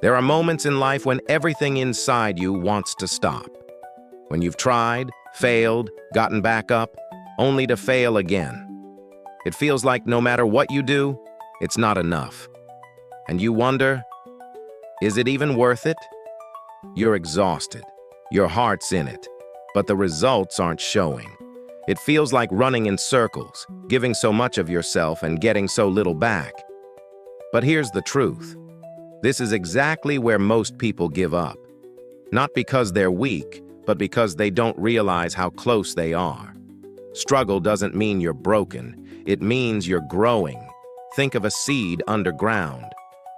There are moments in life when everything inside you wants to stop. When you've tried, failed, gotten back up, only to fail again. It feels like no matter what you do, it's not enough. And you wonder, is it even worth it? You're exhausted. Your heart's in it. But the results aren't showing. It feels like running in circles, giving so much of yourself and getting so little back. But here's the truth. This is exactly where most people give up. Not because they're weak, but because they don't realize how close they are. Struggle doesn't mean you're broken. It means you're growing. Think of a seed underground.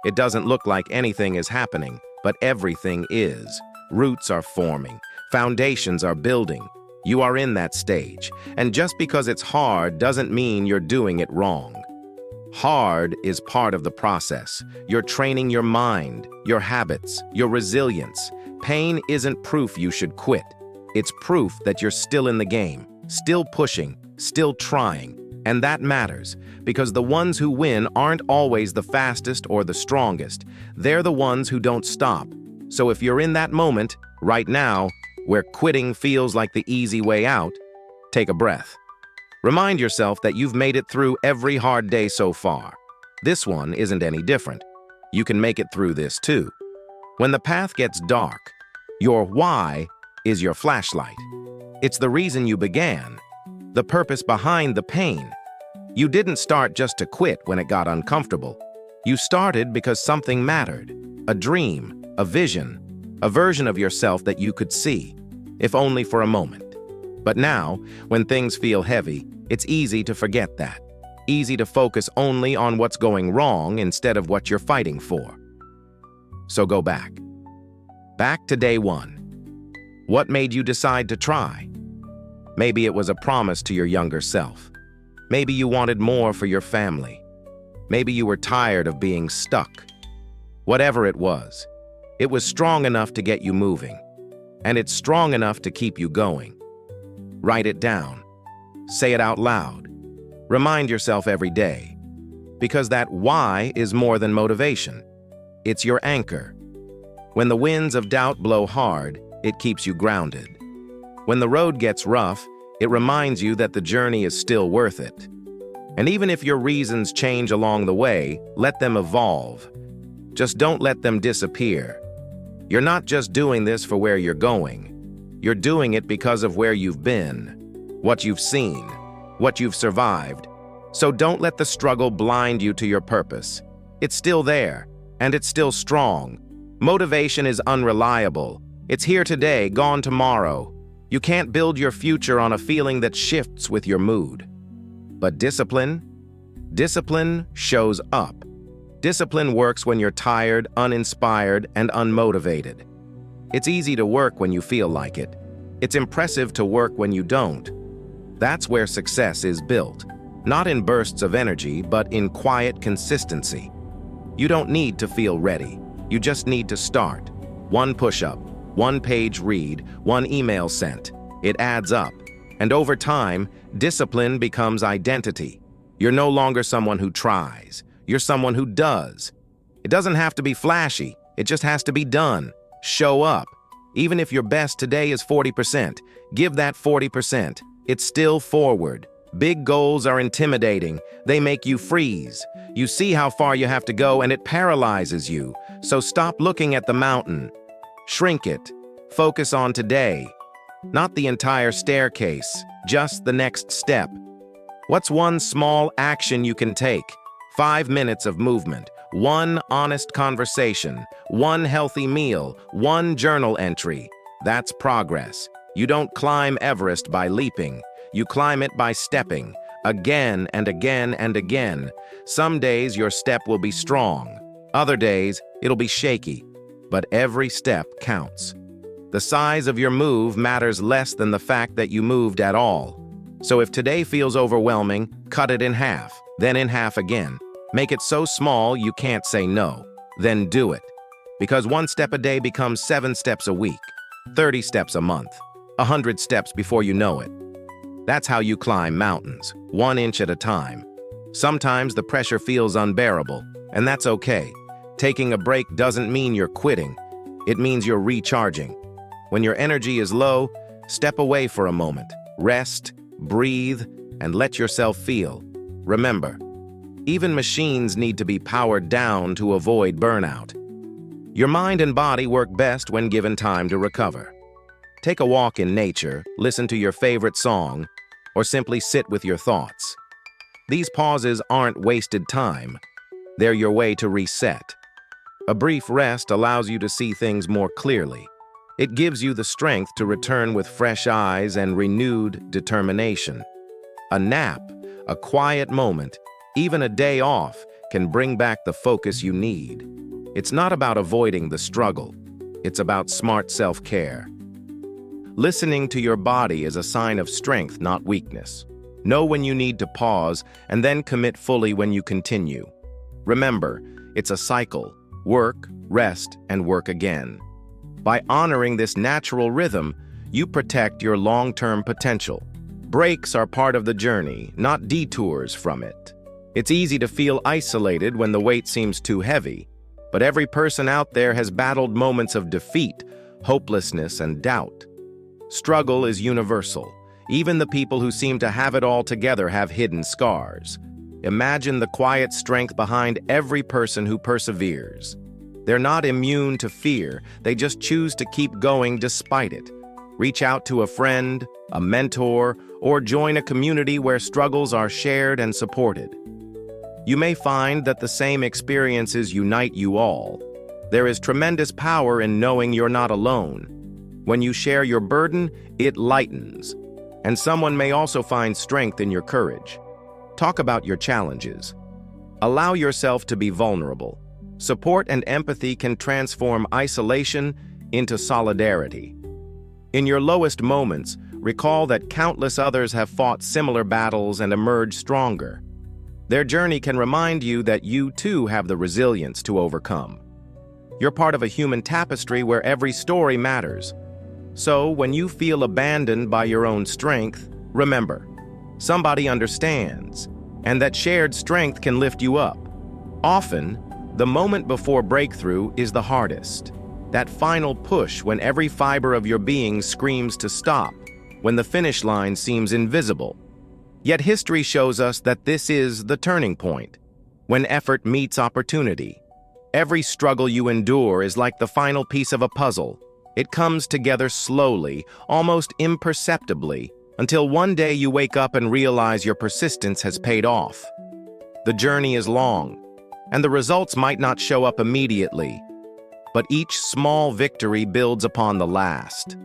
It doesn't look like anything is happening, but everything is. Roots are forming. Foundations are building. You are in that stage. And just because it's hard doesn't mean you're doing it wrong. Hard is part of the process. You're training your mind, your habits, your resilience. Pain isn't proof you should quit. It's proof that you're still in the game, still pushing, still trying. And that matters, because the ones who win aren't always the fastest or the strongest. They're the ones who don't stop. So if you're in that moment, right now, where quitting feels like the easy way out, take a breath. Remind yourself that you've made it through every hard day so far. This one isn't any different. You can make it through this too. When the path gets dark, your why is your flashlight. It's the reason you began, the purpose behind the pain. You didn't start just to quit when it got uncomfortable. You started because something mattered, a dream, a vision, a version of yourself that you could see, if only for a moment. But now, when things feel heavy, it's easy to forget that. Easy to focus only on what's going wrong instead of what you're fighting for. So go back. Back to day one. What made you decide to try? Maybe it was a promise to your younger self. Maybe you wanted more for your family. Maybe you were tired of being stuck. Whatever it was strong enough to get you moving. And it's strong enough to keep you going. Write it down. Say it out loud. Remind yourself every day. Because that why is more than motivation. It's your anchor. When the winds of doubt blow hard, it keeps you grounded. When the road gets rough, it reminds you that the journey is still worth it. And even if your reasons change along the way, let them evolve. Just don't let them disappear. You're not just doing this for where you're going. You're doing it because of where you've been, what you've seen, what you've survived. So don't let the struggle blind you to your purpose. It's still there, and it's still strong. Motivation is unreliable. It's here today, gone tomorrow. You can't build your future on a feeling that shifts with your mood. But discipline shows up. Discipline works when you're tired, uninspired, and unmotivated. It's easy to work when you feel like it. It's impressive to work when you don't. That's where success is built. Not in bursts of energy, but in quiet consistency. You don't need to feel ready. You just need to start. One push-up, one page read, one email sent. It adds up. And over time, discipline becomes identity. You're no longer someone who tries. You're someone who does. It doesn't have to be flashy. It just has to be done. Show up. Even if your best today is 40%, give that 40%. It's still forward. Big goals are intimidating. They make you freeze. You see how far you have to go and it paralyzes you. So stop looking at the mountain. Shrink it. Focus on today. Not the entire staircase, just the next step. What's one small action you can take? 5 minutes of movement, one honest conversation, one healthy meal, one journal entry. That's progress. You don't climb Everest by leaping. You climb it by stepping, again and again and again. Some days your step will be strong. Other days, it'll be shaky. But every step counts. The size of your move matters less than the fact that you moved at all. So if today feels overwhelming, cut it in half, then in half again. Make it so small you can't say no. Then do it. Because 1 step a day becomes 7 steps a week, 30 steps a month, 100 steps before you know it. That's how you climb mountains, 1 inch at a time. Sometimes the pressure feels unbearable, and that's okay, Taking a break doesn't mean you're quitting. It means you're recharging. When your energy is low, step away for a moment. Rest, breathe, and let yourself feel. Remember, even machines need to be powered down to avoid burnout. Your mind and body work best when given time to recover. Take a walk in nature, listen to your favorite song, or simply sit with your thoughts. These pauses aren't wasted time. They're your way to reset. A brief rest allows you to see things more clearly. It gives you the strength to return with fresh eyes and renewed determination. A nap, a quiet moment, even a day off can bring back the focus you need. It's not about avoiding the struggle. It's about smart self-care. Listening to your body is a sign of strength, not weakness. Know when you need to pause and then commit fully when you continue. Remember, it's a cycle. Work, rest, and work again. By honoring this natural rhythm, you protect your long-term potential. Breaks are part of the journey, not detours from it. It's easy to feel isolated when the weight seems too heavy, but every person out there has battled moments of defeat, hopelessness, and doubt. Struggle is universal. Even the people who seem to have it all together have hidden scars. Imagine the quiet strength behind every person who perseveres. They're not immune to fear, they just choose to keep going despite it. Reach out to a friend, a mentor, or join a community where struggles are shared and supported. You may find that the same experiences unite you all. There is tremendous power in knowing you're not alone. When you share your burden, it lightens. And someone may also find strength in your courage. Talk about your challenges. Allow yourself to be vulnerable. Support and empathy can transform isolation into solidarity. In your lowest moments, recall that countless others have fought similar battles and emerged stronger. Their journey can remind you that you too have the resilience to overcome. You're part of a human tapestry where every story matters. So, when you feel abandoned by your own strength, remember, somebody understands, and that shared strength can lift you up. Often, the moment before breakthrough is the hardest. That final push when every fiber of your being screams to stop, when the finish line seems invisible. Yet history shows us that this is the turning point, when effort meets opportunity. Every struggle you endure is like the final piece of a puzzle. It comes together slowly, almost imperceptibly, until one day you wake up and realize your persistence has paid off. The journey is long, and the results might not show up immediately, but each small victory builds upon the last.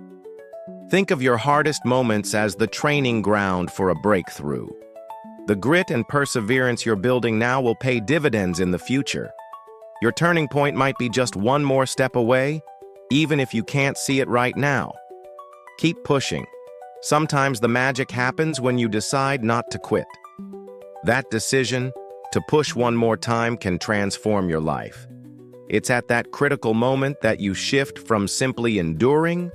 Think of your hardest moments as the training ground for a breakthrough. The grit and perseverance you're building now will pay dividends in the future. Your turning point might be just one more step away, even if you can't see it right now. Keep pushing. Sometimes the magic happens when you decide not to quit. That decision, to push one more time, can transform your life. It's at that critical moment that you shift from simply enduring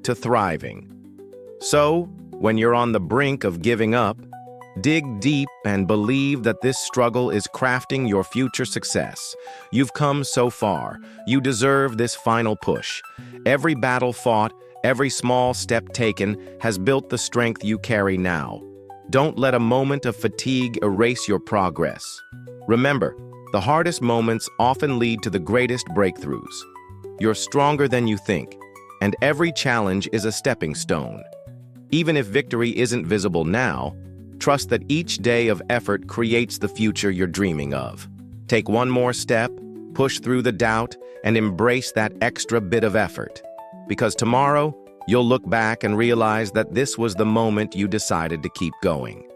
to thriving. So, when you're on the brink of giving up, dig deep and believe that this struggle is crafting your future success. You've come so far. You deserve this final push. Every battle fought, every small step taken has built the strength you carry now. Don't let a moment of fatigue erase your progress. Remember, the hardest moments often lead to the greatest breakthroughs. You're stronger than you think, and every challenge is a stepping stone. Even if victory isn't visible now, trust that each day of effort creates the future you're dreaming of. Take one more step, push through the doubt, and embrace that extra bit of effort. Because tomorrow, you'll look back and realize that this was the moment you decided to keep going.